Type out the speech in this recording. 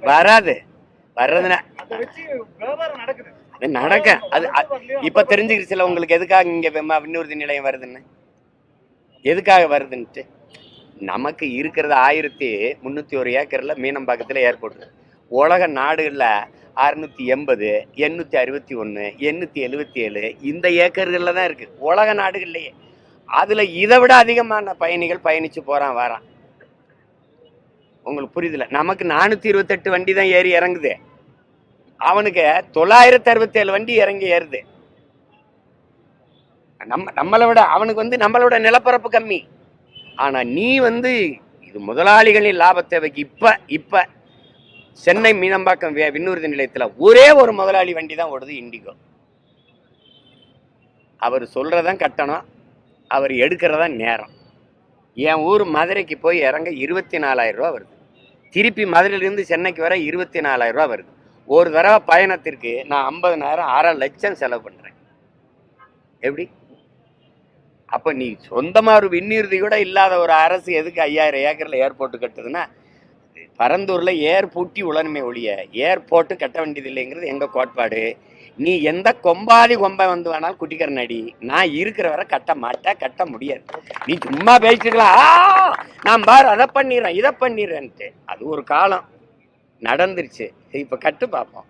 வராது. வர்றதுன்னா அது நடக்க அது இப்ப தெரிஞ்சுக்கிச்சுல உங்களுக்கு எதுக்காக இங்க விண்ணூர்தி நிலையம் வருதுன்னு, எதுக்காக வருதுன்ட்டு. நமக்கு இருக்கிறது 1301 ஏக்கர்ல மீனம்பாக்கத்துல ஏர்போர்ட். உலக நாடுகள்ல 680, 861, 877 இந்த ஏக்கர்கள்ல தான் இருக்கு உலக நாடுகள்லயே. அதுல இதை விட அதிகமான பயணிகள் பயணிச்சு போறான் வரான். உங்களுக்கு புரியுதுல? நமக்கு 428 வண்டி தான் ஏறி இறங்குது, அவனுக்கு 967 வண்டி இறங்கி ஏறுது. நம்மளை விட அவனுக்கு நம்மளோட நிலப்பரப்பு கம்மி. ஆனா நீ இது முதலாளிகளின் லாப தேவைக்கு இப்ப சென்னை மீனம்பாக்கம் விண்ணூர்தி நிலையத்துல ஒரே ஒரு முதலாளி வண்டி தான் ஓடுது, இண்டிகோ. அவர் சொல்றதான் கட்டணம், அவர் எடுக்கிறதா நேரம். என் ஊர் மதுரைக்கு போய் இறங்க 24,000 ரூபா வருது. திருப்பி மதுரையிலிருந்து சென்னைக்கு வர 24,000 ரூபா வருது. ஒரு தடவை பயணத்திற்கு நான் 50,000 6 லட்சம் செலவு பண்றேன். எப்படி? அப்ப நீ சொந்தமா ஒரு விண்ணூர்தி கூட இல்லாத ஒரு அரசு எதுக்கு 5000 ஏக்கர்ல ஏர்போர்ட் கட்டுதுன்னா, பரந்தூர்ல ஏர் பூட்டி உளனுமே ஒழிய ஏர்போர்ட் கட்ட வேண்டியது இல்லைங்கிறது எங்க கோட்பாடு. நீ எந்த கொம்பாதி கொம்பை வேணாலும் குட்டிக்கிற நடி, நான் இருக்கிற வரை கட்ட மாட்டேன், கட்ட முடியாது. நீ சும்மா பேசிட்டுக்கலாம், நான் பாரு அதை பண்ணிடுறேன் இதை பண்ணிடுறேன்ட்டு. அது ஒரு காலம் நடந்துருச்சு. இப்ப கட்டு பார்ப்போம்.